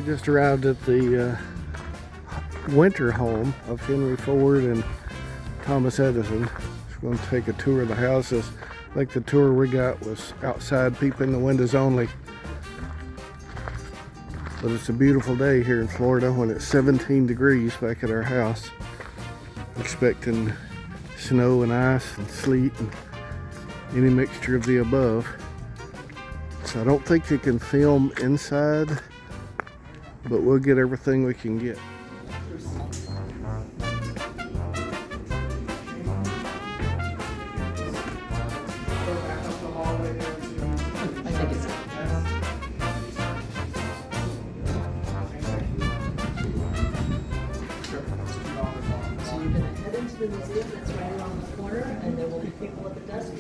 Just arrived at the winter home of Henry Ford and Thomas Edison. Just going to take a tour of the houses. I think the tour we got was outside, peeping the windows only. But it's a beautiful day here in Florida when it's 17 degrees back at our house. Expecting snow and ice and sleet and any mixture of the above. So I don't think you can film inside, but we'll get everything we can get. The museum that's right around the corner, and there will be people at the desk.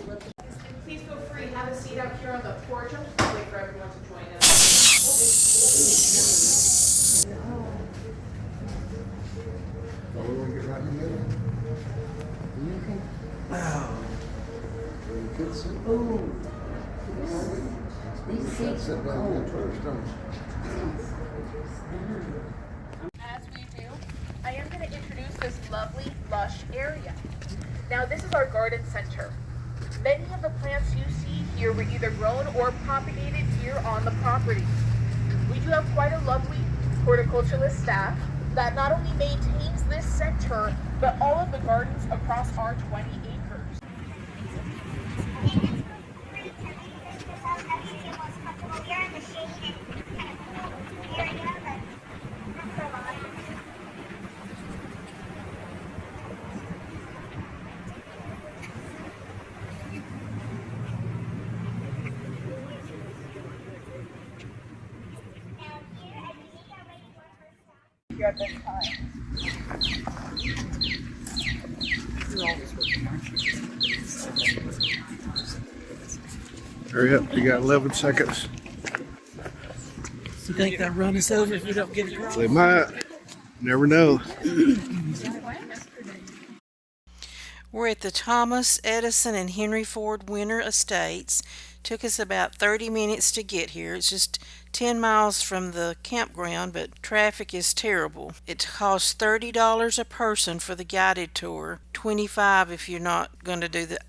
Please feel free to have a seat up here on the porch. I'm just waiting for everyone to join us. These seats are cold. As we do, I am going to introduce this lovely, lush area. Now, this is our garden center. Many of the plants you see here were either grown or propagated here on the property. We do have quite a lovely horticulturalist staff that not only maintains this center, but all of the gardens across our 20 acres. At this time. Hurry up, you got 11 seconds. You think they'll run us over if we don't get it right? They might. Never know. We're at the Thomas Edison and Henry Ford Winter Estates. Took us about 30 minutes to get here. It's just 10 miles from the campground, but traffic is terrible. It costs $30 a person for the guided tour, $25 if you're not going to do the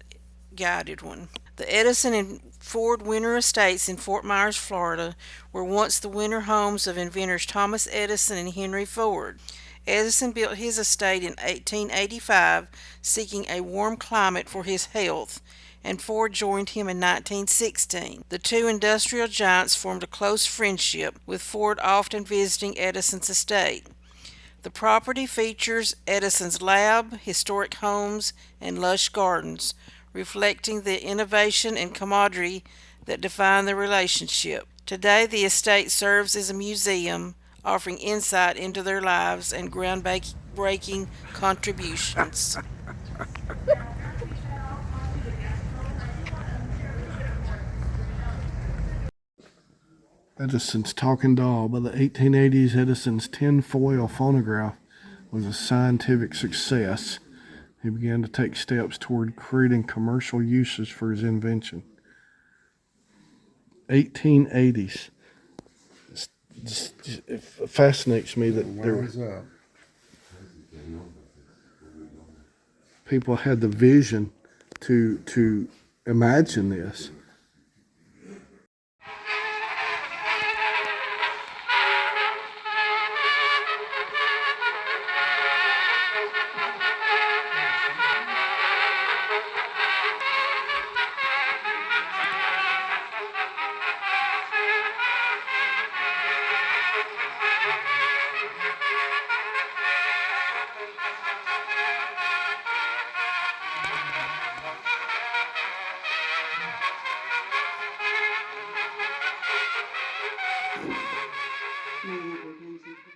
guided one. The Edison and Ford Winter Estates in Fort Myers, Florida, were once the winter homes of inventors Thomas Edison and Henry Ford. Edison built his estate in 1885, seeking a warm climate for his health, and Ford joined him in 1916. The two industrial giants formed a close friendship, with Ford often visiting Edison's estate. The property features Edison's lab, historic homes, and lush gardens, reflecting the innovation and camaraderie that define the relationship. Today, the estate serves as a museum, offering insight into their lives and groundbreaking contributions. Edison's talking doll. By the 1880s, Edison's tin-foil phonograph was a scientific success. He began to take steps toward creating commercial uses for his invention. 1880s. It fascinates me that people had the vision to imagine this.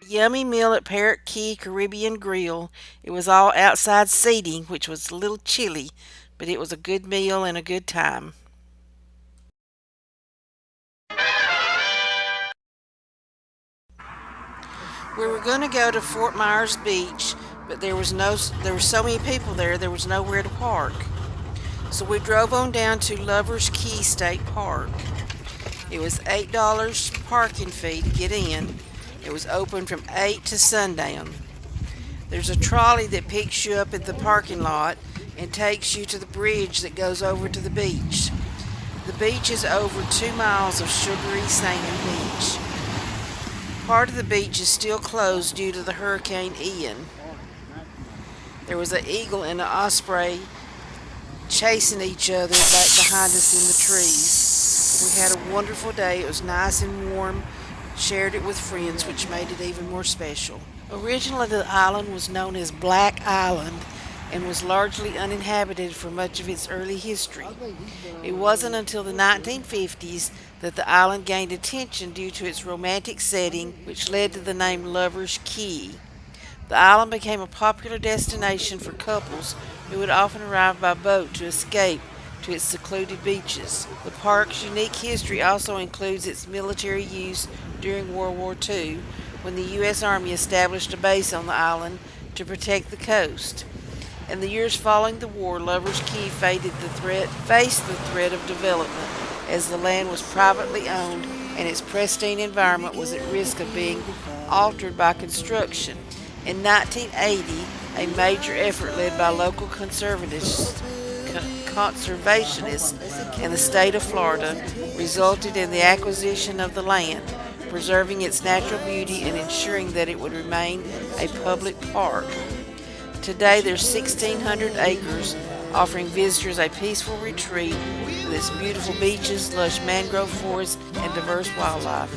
Yummy meal at Parrot Key Caribbean Grill. It was all outside seating, which was a little chilly, but it was a good meal and a good time. We were going to go to Fort Myers Beach, but there were so many people there was nowhere to park. So we drove on down to Lover's Key State Park. It was $8 parking fee to get in, It was open from 8 to sundown. There's a trolley that picks you up at the parking lot and takes you to the bridge that goes over to the beach. The beach is over 2 miles of sugary sand beach. Part of the beach is still closed due to the Hurricane Ian. There was an eagle and an osprey chasing each other back behind us in the trees. We had a wonderful day. It was nice and warm. Shared it with friends, which made it even more special. Originally, the island was known as Black Island and was largely uninhabited for much of its early history. It wasn't until the 1950s that the island gained attention due to its romantic setting, which led to the name Lover's Key. The island became a popular destination for couples who would often arrive by boat to escape to its secluded beaches. The park's unique history also includes its military use during World War II, when the U.S. Army established a base on the island to protect the coast. In the years following the war, Lover's Key faced the threat of development, as the land was privately owned and its pristine environment was at risk of being altered by construction. In 1980, a major effort led by local conservationists in the state of Florida resulted in the acquisition of the land, preserving its natural beauty and ensuring that it would remain a public park. Today there's 1,600 acres, offering visitors a peaceful retreat with its beautiful beaches, lush mangrove forests, and diverse wildlife.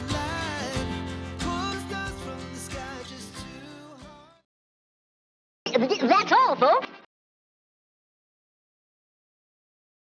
That's all, folks.